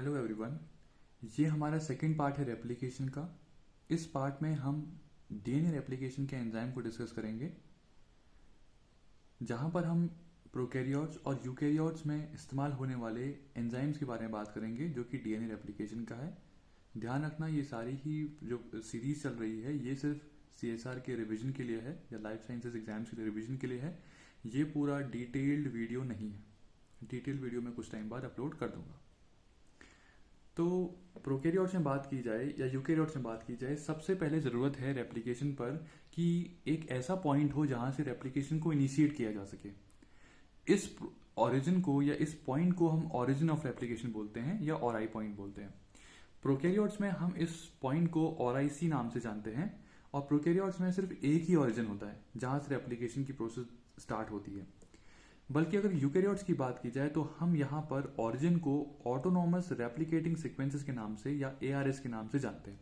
Hello everyone. ये हमारा second part है रेप्लिकेशन का। इस पार्ट में हम डीएनए रेप्लिकेशन के एंजाइम को डिस्कस करेंगे, जहां पर हम प्रोकैरियोट्स और यूकैरियोट्स में इस्तेमाल होने वाले एंजाइम्स के बारे में बात करेंगे जो कि डीएनए रेप्लिकेशन का है। ध्यान रखना, ये सारी ही जो सीरीज चल रही है ये सिर्फ सीएसआर के रिवीजन के लिए है या लाइफ साइंसेज एग्जाम्स के रिवीजन के लिए है। ये पूरा डिटेल्ड वीडियो नहीं है। डिटेल्ड वीडियो मैं कुछ टाइम बाद अपलोड कर दूंगा। तो प्रोकैरियोट्स में बात की जाए या यूकैरियोट्स में बात की जाए, सबसे पहले ज़रूरत है रेप्लिकेशन पर कि एक ऐसा पॉइंट हो जहां से रेप्लिकेशन को इनिशिएट किया जा सके। इस ओरिजिन को या इस पॉइंट को हम ओरिजिन ऑफ रेप्लिकेशन बोलते हैं या ओराई पॉइंट बोलते हैं। प्रोकैरियोट्स में हम इस पॉइंट को ओराइसी नाम से जानते हैं और प्रोकैरियोट्स में सिर्फ एक ही ओरिजिन होता है जहां से रेप्लिकेशन की प्रोसेस स्टार्ट होती है। बल्कि अगर यूकैरियोट्स की बात की जाए तो हम यहाँ पर ओरिजिन को ऑटोनॉमस रेप्लिकेटिंग सीक्वेंसेस के नाम से या एआरएस के नाम से जानते हैं।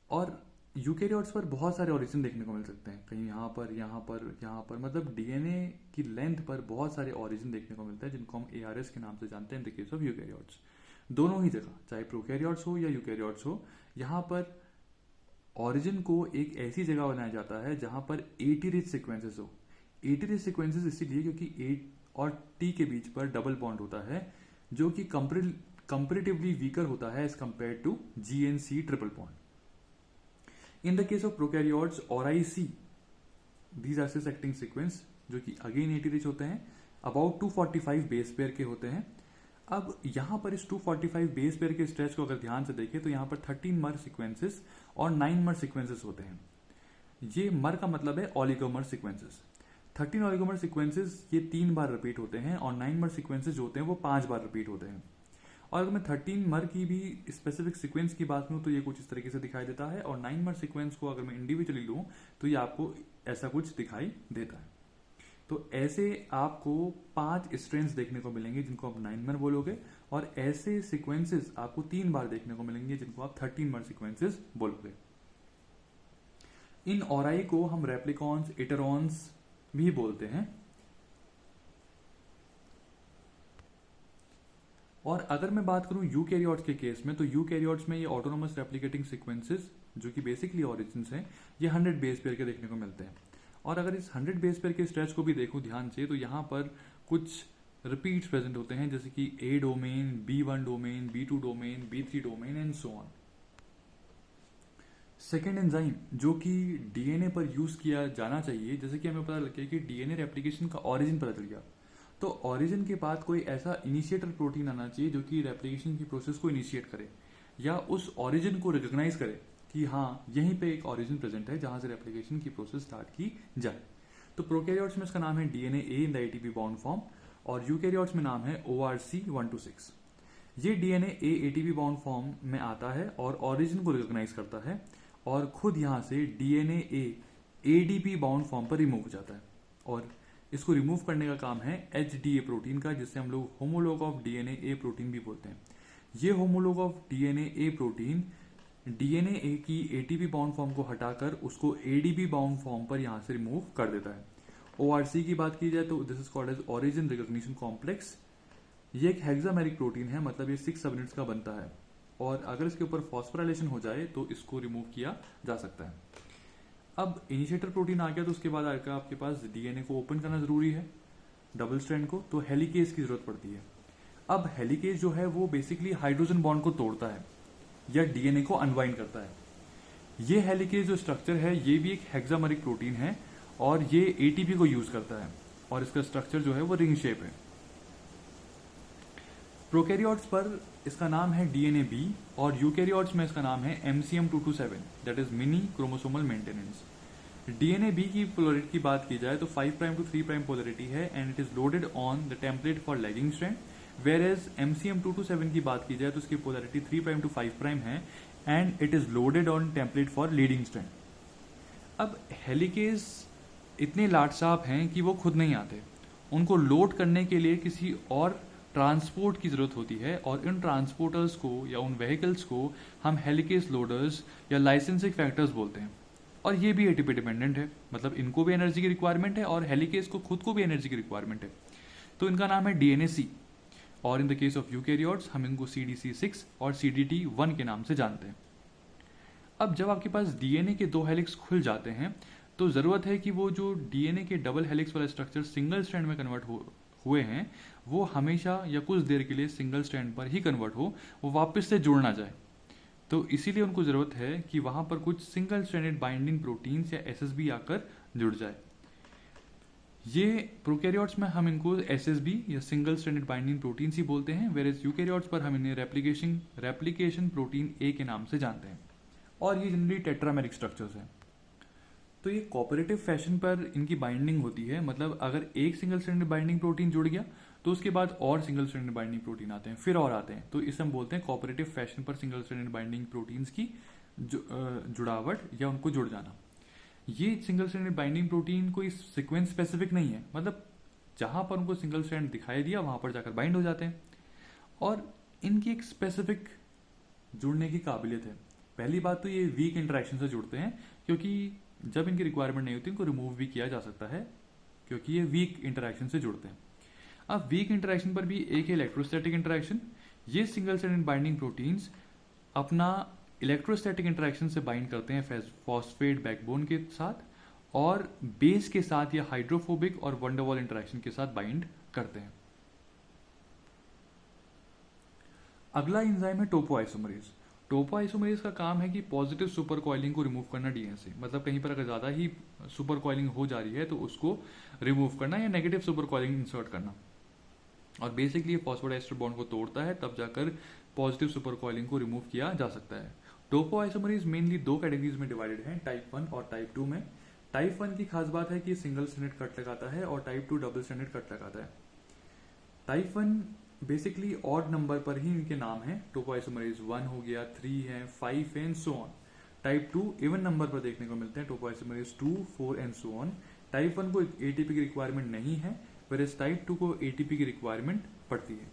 और यूकैरियोट्स पर बहुत सारे ओरिजिन देखने को मिल सकते हैं, कहीं यहाँ पर मतलब डीएनए की लेंथ पर बहुत सारे ओरिजिन देखने को मिलते हैं जिनको हम एआरएस के नाम से जानते हैं in the case of eukaryotes. दोनों ही जगह, चाहे प्रोकैरियोट्स हो या यूकैरियोट्स हो, यहाँ पर ओरिजिन को एक ऐसी जगह बनाया जाता है जहां पर 80 रिच सीक्वेंसेस हो। 80 रिच सीक्वेंसेस इसीलिए क्योंकि 8 और T के बीच पर डबल बॉन्ड होता है जो कि कंपेरेटिवली वीकर होता है as compare to GNC triple bond. In the case of prokaryotes ORIC, these are cis acting sequence जो कि अगेन 80 रिच होते हैं, अबाउट 245 बेस पेयर के होते हैं। अब यहां पर इस 245 बेस पेयर के स्ट्रेच को अगर ध्यान से देखें तो यहां पर 13 मर सीक्वेंसेस और 9 मर सीक्वेंसेस होते हैं। ये मर का मतलब है ऑलिगोमर सीक्वेंसेस। 13 ऑलिगोमर सीक्वेंसेस ये 3 बार रिपीट होते हैं और 9 मर सीक्वेंसेस जो होते हैं वो 5 बार रिपीट होते हैं। और अगर मैं 13 मर की भी स्पेसिफिक सीक्वेंस की बात करूं तो ये कुछ इस तरीके से दिखाई देता है, और 9 मर सीक्वेंस को अगर मैं इंडिविजुअली लूं तो ये आपको ऐसा कुछ दिखाई देता है। तो ऐसे आपको 5 स्ट्रेंस देखने को मिलेंगे जिनको आप 9 मर बोलोगे, और ऐसे सीक्वेंसेस आपको 3 बार देखने को मिलेंगे जिनको आप 13 मर सीक्वेंसेस बोलोगे। इन ओराई को हम रेप्लिकॉन्स, इटरॉन्स भी बोलते हैं। और अगर मैं बात करूं यूकैरियोट्स के केस में, तो यूकैरियोट्स में ये ऑटोनोमस रेप्लिकेटिंग सीक्वेंसेस जो कि बेसिकली ओरिजिन्स हैं, ये 100 बेस पेयर के देखने को मिलते हैं। और अगर इस 100 बेस पेयर के स्ट्रेच को भी देखूं ध्यान से तो यहां पर कुछ रिपीट्स प्रेजेंट होते हैं, जैसे कि A domain, B1 domain, B2 domain, B3 domain and so on. Second enzyme जो कि डीएनए पर यूज किया जाना चाहिए, जैसे कि हमें पता लग गया कि डीएनए रेप्लिकेशन का ओरिजिन पता चल गया, तो ओरिजिन के बाद कोई ऐसा इनिशिएटर प्रोटीन आना चाहिए जो कि रेप्लिकेशन की प्रोसेस को इनिशिएट करे या उस ओरिजिन को रिकॉग्नाइज करे कि हाँ यहीं पे एक ओरिजिन प्रेजेंट है जहां से रेप्लिकेशन की प्रोसेस स्टार्ट की जाए। तो प्रोकैरियोट्स में इसका नाम है DNA A in the ATP bound form, और यूकैरियोट्स में नाम है ORC126। ये डीएनए ए एटीपी बाउंड फॉर्म में आता है और ओरिजिन को रिकॉग्नाइज करता है और खुद यहां से डीएनए ए एडीपी बाउंड फॉर्म पर रिमूव हो जाता है, और इसको रिमूव करने का काम है HDA प्रोटीन का, जिससे हम लोग homolog of DNA A protein भी बोलते हैं। ये homolog of DNA A protein DNA A की एटीपी बाउंड फॉर्म को हटाकर उसको एडीपी बाउंड फॉर्म पर यहां से रिमूव कर देता है। ORC की बात की जाए तो this is called as origin recognition complex. ये एक हेक्सामेरिक प्रोटीन है, मतलब ये 6 सबयूनिट्स का बनता है, और अगर इसके ऊपर फॉस्फोराइलेशन हो जाए तो इसको रिमूव किया जा सकता है। अब इनिशिएटर प्रोटीन आ गया तो उसके बाद आकर आपके पास डीएनए को ओपन करना जरूरी है, डबल स्ट्रैंड को, तो हेलिकेज की जरूरत पड़ती है। अब हेलिकेज जो है वो बेसिकली हाइड्रोजन बॉन्ड को तोड़ता है या डीएनए को अनवाइंड करता है। ये हेलिकेज जो स्ट्रक्चर है ये भी एक हेक्सामेरिक प्रोटीन है और ये एटीपी को यूज करता है, और इसका स्ट्रक्चर जो है वो रिंग शेप है। प्रोकैरियोट्स पर इसका नाम है डीएनए बी और यूकैरियोट्स में इसका नाम है MCM227, that is mini chromosomal maintenance. DNA B की पोलरिटी की बात की जाए तो 5' to 3' पोलरिटी है and it is loaded on the template for lagging strand, whereas MCM227 की बात की जाए तो उसकी पोलरिटी 3' to 5' है and it is loaded on template for leading strand. अब हेलिकेज इतने लाटसाप हैं कि वो खुद नहीं आते, उनको लोड करने के लिए किसी और ट्रांसपोर्ट की जरूरत होती है, और इन ट्रांसपोर्टर्स को या उन व्हीकल्स को हम हेलिकेज लोडर्स या लाइसेंसिंग फैक्टर्स बोलते हैं। और ये भी एटीपी डिपेंडेंट है, मतलब इनको भी एनर्जी की रिक्वायरमेंट है और हेलिकेज को खुद को भी एनर्जी की रिक्वायरमेंट है, तो इनका नाम है डीएनए सी। और इन द केस ऑफ यूकैरियोट्स हम इनको CDC6 और CDT1 के नाम से जानते हैं। अब जब आपके पास डीएनए के 2 हेलिक्स खुल जाते हैं तो ज़रूरत है कि वो जो डीएनए के डबल हेलिक्स वाले स्ट्रक्चर सिंगल स्ट्रैंड में कन्वर्ट हुए हैं वो हमेशा या कुछ देर के लिए सिंगल स्ट्रैंड पर ही कन्वर्ट हो, वो वापस से जुड़ ना जाए। तो इसीलिए उनको ज़रूरत है कि वहाँ पर कुछ सिंगल स्ट्रैंडेड बाइंडिंग प्रोटीन्स या SSB आकर जुड़ जाए। ये प्रोकैरियोट्स में हम इनको SSB या सिंगल स्ट्रैंडेड बाइंडिंग प्रोटीन्स ही बोलते हैं, वेरेज यूकैरियोट्स पर हम इन्हें रेप्लिकेशन प्रोटीन A के नाम से जानते हैं। और ये जनरली टेट्रामेरिक स्ट्रक्चर्स हैं। तो ये कोऑपरेटिव फैशन पर इनकी बाइंडिंग होती है, मतलब अगर एक सिंगल स्ट्रैंडेड बाइंडिंग प्रोटीन जुड़ गया तो उसके बाद और सिंगल स्ट्रैंडेड बाइंडिंग प्रोटीन आते हैं, फिर और आते हैं। तो इसे हम बोलते हैं कोऑपरेटिव फैशन पर सिंगल स्ट्रैंडेड बाइंडिंग प्रोटीन्स की जुड़ावट या उनको जुड़ जाना। ये सिंगल स्ट्रैंडेड बाइंडिंग प्रोटीन कोई सीक्वेंस स्पेसिफिक नहीं है, मतलब जहां पर उनको सिंगल स्ट्रैंड दिखाई दिया वहां पर जाकर बाइंड हो जाते हैं। और इनकी एक स्पेसिफिक जुड़ने की काबिलियत है। पहली बात तो ये वीक इंटरेक्शन से जुड़ते हैं, क्योंकि जब इनकी रिक्वायरमेंट नहीं होती इनको रिमूव भी किया जा सकता है, क्योंकि ये वीक इंटरेक्शन से जुड़ते हैं। अब वीक इंटरेक्शन पर भी एक है इलेक्ट्रोस्टैटिक इंटरेक्शन। ये सिंगल स्ट्रैंडेड बाइंडिंग प्रोटीन्स अपना इलेक्ट्रोस्टैटिक इंटरेक्शन से बाइंड करते हैं फॉस्फेट बैकबोन के साथ, और बेस के साथ या हाइड्रोफोबिक और वंडरवॉल इंटरेक्शन के साथ बाइंड करते हैं। अगला एंजाइम है टोपोआइसोमरेज। टोपोआइसोमरेज का काम है कि पॉजिटिव सुपर कॉइलिंग को रिमूव करना डीएनए से, मतलब कहीं पर अगर ज्यादा ही सुपर कॉइलिंग हो जा रही है तो उसको रिमूव करना या नेगेटिव सुपर कॉइलिंग इंसर्ट करना। और बेसिकली फॉस्फोडाइस्टर बॉन्ड को तोड़ता है, तब जाकर पॉजिटिव सुपर कॉइलिंग को रिमूव किया जा सकता है। टोपोआइसोमरेज मेनली 2 कैटेगरीज में डिवाइडेड है, टाइप 1 और टाइप 2 में। टाइप 1 की खास बात है कि सिंगल स्ट्रैंडेड कट लगाता है और टाइप 2 डबल स्ट्रैंडेड कट लगाता है। टाइप 1 बेसिकली ऑड नंबर पर ही इनके नाम है, टोपोआइसोमरेज 1 हो गया, 3 है, 5 है and so on. Type 2 even number पर देखने को मिलते हैं, topoisomerase 2, 4 and so on. Type 1 को एटीपी की रिक्वायरमेंट नहीं है, वेयरएज टाइप 2 को एटीपी की रिक्वायरमेंट पड़ती है।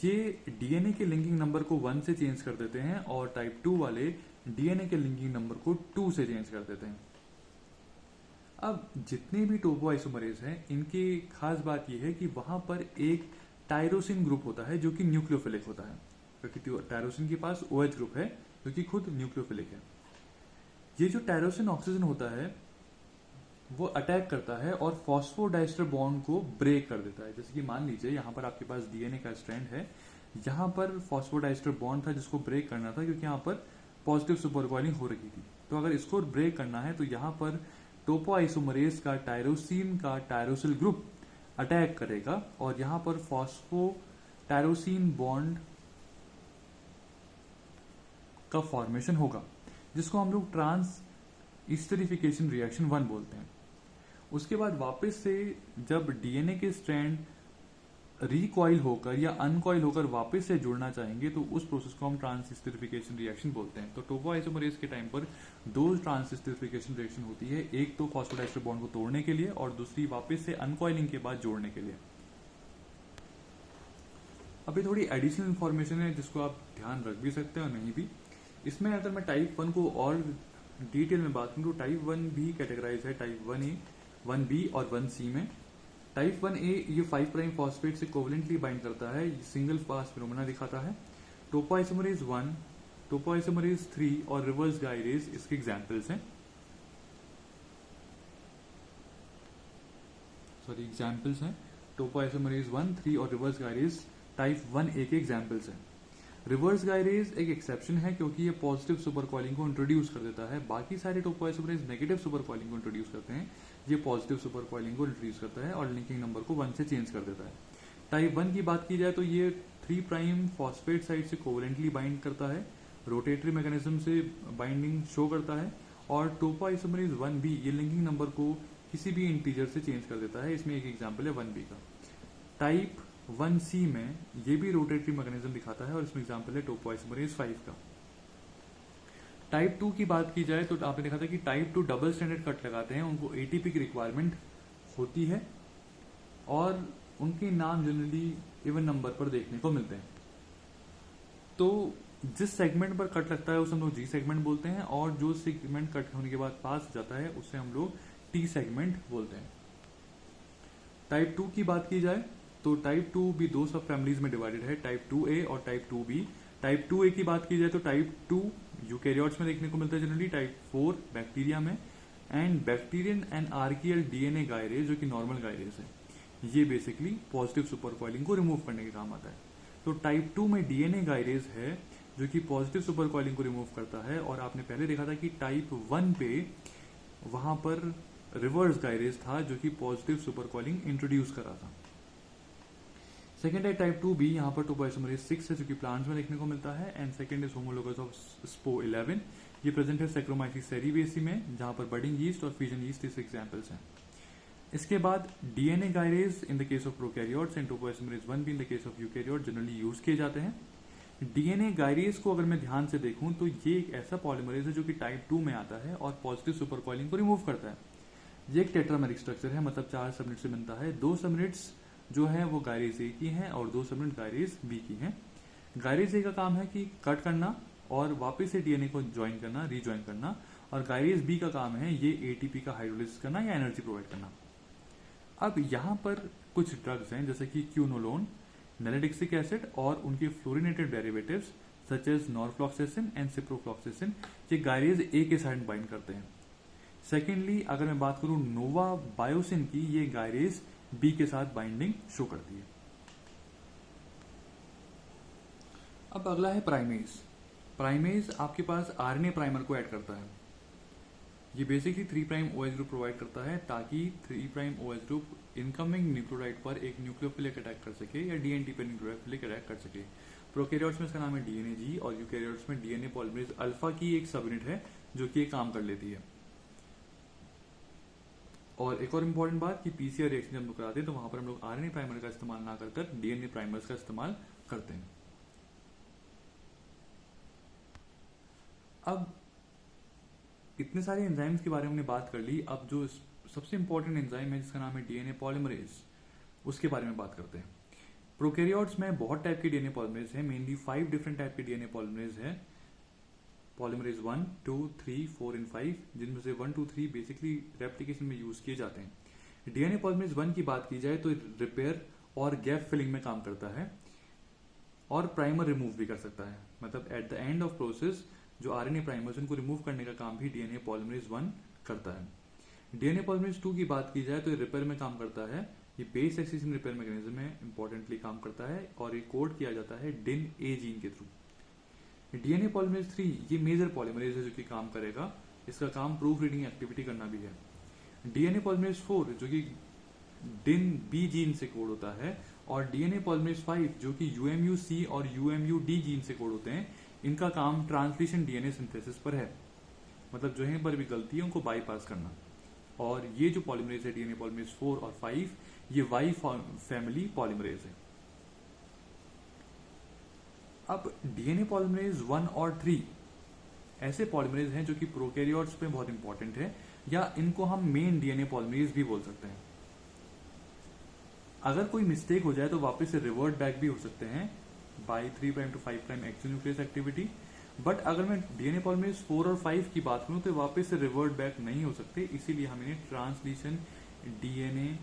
ये डीएनए के लिंकिंग नंबर को 1 से चेंज कर देते हैं और टाइप 2 वाले डीएनए के लिंकिंग नंबर को 2 से चेंज कर देते हैं। अब जितने भी टोपोआइसोमरेज हैं इनकी खास बात यह है कि वहां पर एक टायरोसिन ग्रुप होता है जो कि न्यूक्लियोफिलिक होता है, क्योंकि टायरोसिन के पास OH ग्रुप है जो कि खुद न्यूक्लियोफिलिक है। ये जो टायरोसिन ऑक्सीजन होता है वो अटैक करता है और फॉस्फोडाइस्टर बॉन्ड को ब्रेक कर देता है। जैसे कि मान लीजिए यहाँ पर आपके पास डीएनए का स्ट्रैंड है, यहाँ पर फॉस्फोडाइस्टर बॉन्ड था जिसको ब्रेक करना था, क्योंकि यहाँ पर पॉजिटिव सुपर कॉइलिंग हो रही थी। तो अगर इसको ब्रेक करना है तो यहाँ पर टोपोआइसोमरेज का टायरोसिन का टायरोसिल ग्रुप अटैक करेगा और यहाँ पर फॉस्फोटायरोसिन बॉन्ड का फॉर्मेशन होगा, जिसको हम लोग ट्रांस ईस्टरिफिकेशन रिएक्शन 1 बोलते हैं। उसके बाद वापस से जब डीएनए के स्ट्रैंड रिकॉइल होकर या अनकॉइल होकर वापस से जुड़ना चाहेंगे तो उस प्रोसेस को हम ट्रांसिस्टरिफिकेशन रिएक्शन बोलते हैं। तो टोपोआइसोमरेज के टाइम पर 2 ट्रांसिस्टरिफिकेशन रिएक्शन होती है, एक तो फॉस्फोडाइस्टर बॉन्ड को तोड़ने के लिए और दूसरी वापस से अनकॉइलिंग के बाद जोड़ने के लिए। अभी थोड़ी एडिशनल इंफॉर्मेशन है जिसको आप ध्यान रख भी सकते हैं और नहीं भी। इसमें अगर मैं टाइप 1 को और डिटेल में बात करूं तो टाइप 1 भी कैटेगराइज है टाइप 1A, 1B और 1C में। टाइप 1A ये 5 प्राइम फॉस्फेट से कोवलेंटली बाइंड करता है, सिंगल पास फिनोमेना दिखाता है। टोपोआइसोमरेज 1, टोपोआइसोमरेज 3 और रिवर्स गायरेज इसके एग्जांपल्स हैं। एग्जांपल्स हैं टोपोआइसोमरेज 1, 3 और रिवर्स गायरेज टाइप 1A के एग्जांपल्स हैं। रिवर्स गायरेज एक एक्सेप्शन है क्योंकि ये पॉजिटिव सुपर कॉइलिंग को इंट्रोड्यूस कर देता है। बाकी सारे टोपोआइसोमरेज नेगेटिव सुपर कॉइलिंग को इंट्रोड्यूस करते हैं, ये पॉजिटिव सुपर कॉइलिंग को इंट्रोड्यूस करता है और लिंकिंग नंबर को 1 से चेंज कर देता है। टाइप 1 की बात की जाए तो ये 3 प्राइम फॉस्फेट साइड से कोवलेंटली बाइंड करता है, रोटेटरी मैकेनिज्म से बाइंडिंग शो करता है। और टोपोआइसोमरेज 1B ये लिंकिंग नंबर को किसी भी इंटीजर से चेंज कर देता है। इसमें एक एग्जाम्पल है 1B का। टाइप 1C में ये भी रोटेटरी मैकेनिज्म दिखाता है और इसमें एग्जांपल है टोपोआइसोमरेज 5 का। टाइप 2 की बात की जाए तो आपने देखा था कि टाइप 2 डबल स्टैंडर्ड कट लगाते हैं, उनको एटीपी की रिक्वायरमेंट होती है और उनके नाम जनरली इवन नंबर पर देखने को मिलते हैं। तो जिस सेगमेंट पर कट लगता है उसे हम लोग जी सेगमेंट बोलते हैं और जो सेगमेंट कट होने के बाद पास हो जाता है उसे हम लोग टी सेगमेंट बोलते हैं। टाइप 2 की बात की जाए तो टाइप 2 भी दो सब फैमिलीज में डिवाइडेड है, टाइप 2A और टाइप 2B। टाइप 2A की बात की जाए तो टाइप 2 यूकैरियोट्स में देखने को मिलता है जनरली, टाइप 4 बैक्टीरिया में, and bacterial and archaeal DNA gyrase जो कि नॉर्मल गायरेज है, ये बेसिकली पॉजिटिव सुपर कॉइलिंग को रिमूव करने के काम आता है। तो टाइप 2 में डीएनए गायरेज है जो कि पॉजिटिव सुपर कॉइलिंग को रिमूव करता है, और आपने पहले देखा था कि टाइप 1 पे वहां पर रिवर्स गायरेज था जो कि पॉजिटिव सुपर कॉइलिंग इंट्रोड्यूस करा था। सेकेंड है टाइप 2B, यहाँ पर टोपोइसोमरेज 6 है जो कि प्लांट्स में देखने को मिलता है, and second is homologous of SPO11, ये प्रेजेंट है सैक्रोमाइसिस सेरीबेसी में, जहां पर बडिंग यीस्ट और फ्यूजन यीस्ट इस एग्जांपल्स हैं। इसके बाद DNA gyrase in the case of prokaryotes and topoisomerase 1 भी इन the case of eukaryote generally use किए जाते हैं। डीएनए गायरेज को अगर मैं ध्यान से देखूं तो ये एक ऐसा पॉलीमरेज है जो कि टाइप 2 में आता है और पॉजिटिव सुपर कॉइलिंग को रिमूव करता है। ये एक टेट्रामेरिक स्ट्रक्चर है, मतलब 4 सबनेट से बनता है। 2 सबनेट्स जो है वो गायरेज ए की हैं और 2 सबनेट गायरेज बी की हैं। गायरेज ए का काम है कि कट करना और वापस से डीएनए को ज्वाइन करना, रीज्वाइन करना, और गायरेज बी का काम है ये एटीपी का हाइड्रोलिसिस करना या एनर्जी प्रोवाइड करना। अब यहाँ पर कुछ ड्रग्स हैं जैसे कि क्यूनोलोन, नैलिडिक्सिक एसिड और उनके fluorinated derivatives such as norfloxacin and ciprofloxacin, ये गायरेज ए के साइड बाइंड करते हैं। सेकेंडली अगर मैं बात करूं नोवा बायोसिन की, ये गायरेज बी के साथ बाइंडिंग शो करती है। अब अगला है प्राइमेज। प्राइमेज आपके पास आरएनए प्राइमर को ऐड करता है। ये बेसिकली 3' OH ग्रुप प्रोवाइड करता है ताकि 3' OH ग्रुप इनकमिंग न्यूक्लियोटाइड पर एक न्यूक्लियोफिलिक अटैक कर सके या डीएनटी पर न्यूक्लियोफिलिक अटैक कर सके। प्रोकैरियोट्स में इसका नाम है डीएनए-जी और यूकैरियोट्स में डीएनए पॉलीमरेज अल्फा की एक सब यूनिट है जो कि काम कर लेती है। और एक और इम्पोर्टेंट बात कि पीसीआर रिएक्शन जब हम लोग कराते हैं तो वहां पर हम लोग आरएनए प्राइमर का इस्तेमाल ना कर डीएनए प्राइमर्स का इस्तेमाल करते हैं। अब इतने सारे एंजाइम्स के बारे में हमने बात कर ली, अब जो सबसे इंपॉर्टेंट एंजाइम है जिसका नाम है डीएनए पॉलीमरेज, उसके बारे में बात करते हैं। प्रोकैरियोट्स में बहुत टाइप के डीएनए पॉलीमरेज है, मेनली 5 डिफरेंट टाइप के डीएनए पॉलीमरेज है। पॉलीमरेज 1, 2, 3, 4 एंड 5, जिनमें से 1, 2, 3 बेसिकली रेप्लिकेशन में यूज किए जाते हैं। डीएनए पॉलीमरेज 1 की बात की जाए तो रिपेयर और गैप फिलिंग में काम करता है और प्राइमर रिमूव भी कर सकता है, मतलब at the end of process जो आरएनए प्राइमर्स उनको रिमूव करने का काम भी डीएनए पॉलीमरेज 1 करता है। डीएनए पॉलीमरेज 2 की बात की जाए तो ये रिपेयर में काम करता है, ये बेस एक्सिशन रिपेयर मैकेनिज्म में इंपॉर्टेंटली काम करता है और ये कोड किया जाता है डिन ए जीन के थ्रू। डीएनए पॉलीमरेज 3 ये मेजर पॉलीमरेज है जो कि काम करेगा, इसका काम प्रूफ रीडिंग एक्टिविटी करना भी है। डीएनए पॉलीमरेज 4 जो कि डिन बी जीन से कोड होता है, और डीएनए पॉलीमरेज 5 जो कि यूएमयू-सी और यूएमयू-डी जीन से कोड होते हैं, इनका काम ट्रांसलेशन डीएनए सिंथेसिस पर है, मतलब जो है पर भी गलती है उनको बाईपास करना। और ये जो पॉलीमरेज है डीएनए पॉलीमरेज 4 और 5 ये वाई फैमिली पॉलीमरेज है। अब डीएनए पॉलीमरेज 1 और 3 ऐसे पॉलीमरेज हैं जो कि प्रोकैरियोट्स में बहुत इंपॉर्टेंट है, या इनको हम मेन डीएनए पॉलीमरेज भी बोल सकते हैं। अगर कोई मिस्टेक हो जाए तो वापस से रिवर्ट बैक भी हो सकते हैं by 3' to 5' exonuclease activity, but अगर मैं डीएनए पॉलीमरेज 4 और 5 की बात करूं तो वापस से रिवर्ट बैक नहीं हो सकते, इसीलिए हम इन्हें ट्रांसलेशन डीएनए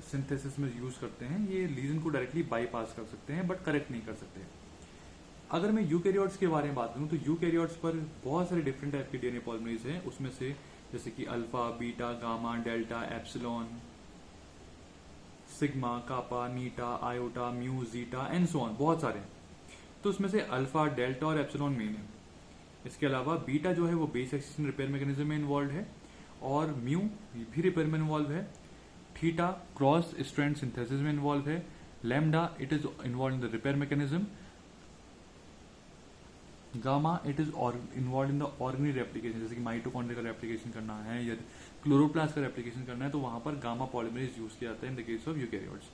सिंथेसिस में यूज करते हैं। ये लीजन को डायरेक्टली बाईपास कर सकते हैं बट करेक्ट नहीं कर सकते। अगर मैं यूकैरियोट्स के बारे में बात करूं तो यूकैरियोट्स पर बहुत सारे डिफरेंट टाइप के डीएनए पॉलीमरेज हैं, उसमें से जैसे कि alpha, beta, gamma, delta, epsilon, sigma, kappa, eta, iota, mu, zeta and so on, बहुत सारे। तो उसमें से अल्फा, डेल्टा और एप्सिलॉन मेन है। इसके अलावा बीटा जो है वो बेस एक्सिशन रिपेयर मैकेनिज्म में इन्वॉल्व है, और म्यू भी रिपेयर में इन्वॉल्व है। थीटा क्रॉस स्ट्रैंड सिंथेसिस में इन्वॉल्व है। Lambda it is involve in the repair mechanism. Gamma it is involve in the organic replication, जैसे कि माइटोकॉन्ड्रिया का रेप्लिकेशन करना है या क्लोरोप्लास्ट का रेप्लिकेशन करना है तो वहां पर गामा पॉलीमरेज यूज किया जाता है in the case of eukaryotes.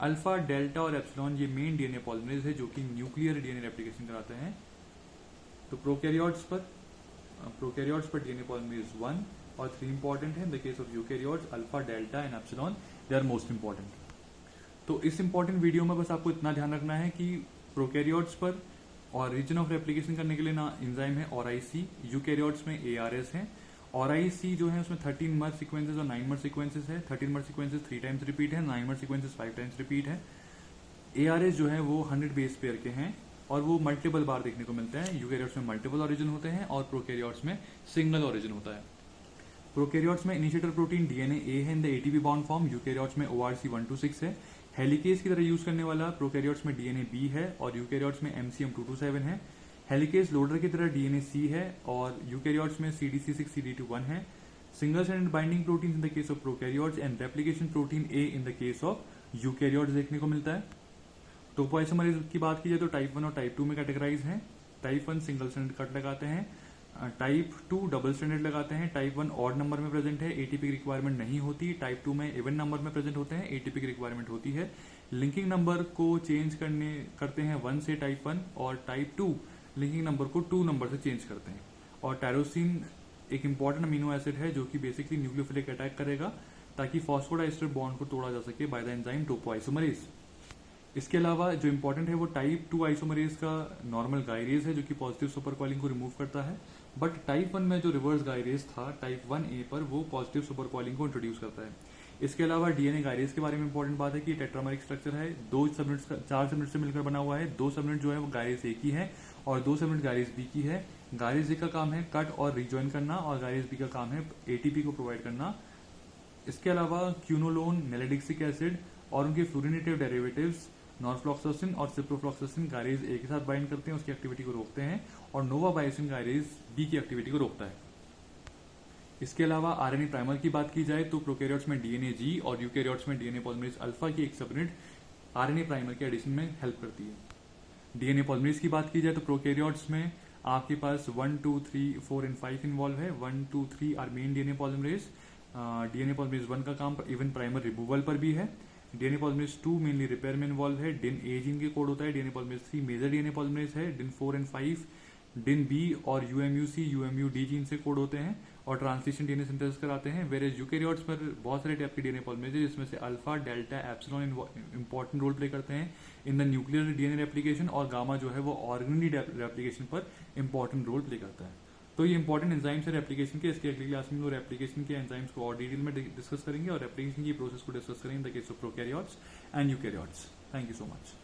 Alpha, delta और एप्सिलॉन ये मेन डीएनए पॉलीमरेज है जो कि न्यूक्लियर डीएनए रेप्लिकेशन कराते हैं। तो प्रोकैरियोट्स पर डीएनए पॉलीमरेज 1 और 3 इंपॉर्टेंट है। In the case of eukaryotes alpha, delta and epsilon they are most important. तो इस इंपॉर्टेंट वीडियो में बस आपको इतना ध्यान रखना है कि प्रोकैरियोट्स पर और रीजन ऑफ रेप्लिकेशन करने के लिए ना एंजाइम है ORIC, यूकैरियोट्स में ARS है, और IC जो है उसमें 13 मर्ज सीक्वेंसेस और 9 मर्ज सीक्वेंसेस है। 13 मर्ज सीक्वेंसेस 3 टाइम्स रिपीट है, 9 मर्ज सीक्वेंसेस 5 टाइम्स रिपीट है। ARS जो है वो 100 बेस पेयर के हैं और वो मल्टीपल बार देखने को मिलते हैं। यूकैरियोट्स में मल्टीपल ओरिजिन होते हैं और प्रोकैरियोट्स में सिंगल ओरिजिन होता है। प्रोकैरियोट्स में इनिशिएटर प्रोटीन DNA A है in the ATP bound form. Eukaryotes में ORC 126 है। हेलिकेज की तरह यूज करने वाला प्रोकैरियोट्स में DNA B है और यूकैरियोट्स में MCM 227 है। हेलिकेज लोडर की तरह DNA C है और यूकैरियोट्स में CDC6 CD21 है। Single stranded binding protein in the case of prokaryotes and replication protein A in the case of eukaryotes देखने को मिलता है। टोपोआइसोमरेज की बात की जाए तो टाइप 1 और टाइप 2 में कैटेगराइज हैं। टाइप 1 सिंगल स्ट्रैंडेड कट लगाते हैं, टाइप 2 डबल स्ट्रैंडेड लगाते हैं। टाइप 1 ऑड नंबर में प्रेजेंट है, एटीपी की रिक्वायरमेंट नहीं होती। टाइप 2 में इवन नंबर में प्रेजेंट होते हैं, एटीपी की रिक्वायरमेंट होती है। लिंकिंग नंबर को चेंज करते हैं 1 से टाइप 1 और टाइप 2 लिंकिंग नंबर को 2 नंबर से चेंज करते हैं। और टायरोसिन एक इंपॉर्टेंट अमीनो एसिड है जो कि बेसिकली न्यूक्लियोफिलिक अटैक करेगा ताकि फॉस्फोडाइस्टर बॉन्ड को तोड़ा जा सके बाय द एंजाइम टोपोआइसोमरेज। इसके अलावा जो इंपॉर्टेंट है वो टाइप 2 आइसोमरेज का नॉर्मल गायरेज है जो कि पॉजिटिव सुपर कॉइलिंग को रिमूव करता है। बट टाइप 1 में जो रिवर्स गायरेज था टाइप 1A पर वो पॉजिटिव सुपर कॉइलिंग को इंट्रोड्यूस करता है। इसके अलावा DNA गायरेज के बारे में इंपॉर्टेंट बात है कि टेट्रामेरिक स्ट्रक्चर है, 4 सबनेट से मिलकर बना हुआ है। 2 सबनेट जो है वो गायरेज A की है और 2 सबनेट गायरेज B की है। गायरेज A का काम है कट और रिजॉइन करना और गायरेज B का काम है ATP को प्रोवाइड करना। इसके अलावा क्यूनोलोन, नेलेडिक्सिक एसिड और उनके फ्लोरिनेटिव डेरिवेटिव्स नॉरफ्लॉक्सासिन और सिप्रोफ्लॉक्सासिन गायरेज A के साथ बाइंड करते हैं, उसकी एक्टिविटी को रोकते हैं और नोवाबायोसिन गायरेज B की एक्टिविटी को रोकता है। इसके अलावा RNA प्राइमर की बात की जाए तो प्रोकैरियोट्स में DNA G और यूकैरियोट्स में DNA पॉलीमरेज अल्फा की एक सबनेट RNA प्राइमर के एडिशन में हेल्प करती है। DNA पॉलीमरेज की बात की जाए तो प्रोकैरियोट्स में आपके पास 1, 2, 3, 4 एंड 5 इन्वॉल्व है। 1, 2, 3 are main DNA polymerase. DNA polymerase 1 का काम इवन प्राइमर रिमूवल पर भी है। DNA पॉलीमरेज 2 मेनली रिपेयर में इन्वॉल्व है। DIN A जीन के कोड होता है। DNA polymerase 3 major DNA polymerase है। DIN 4 एंड 5 DIN B और UMUC UMUD जीन से कोड होते हैं और ट्रांसलेशन DNA सिंथेसिस कराते हैं। वेरे यूकैरियोट्स पर बहुत सारे टाइप के DNA पॉलीमरेज है जिसमें से alpha, delta, epsilon important role play करते हैं in the nuclear DNA replication और गामा जो है वो ऑर्गेनली रेप्लिकेशन पर इंपॉर्टेंट रोल प्ले करता है। तो ये इंपॉर्टेंट एंजाइम्स है रेप्लिकेशन के। इसके अगली क्लास में लोग रेप्लिकेशन के एंजाइम्स को और डिटेल में डिस्कस करेंगे और रेप्लिकेशन की प्रोसेस को डिस्कस करेंगे इन the case of prokaryotes and eukaryotes. Thank you so much.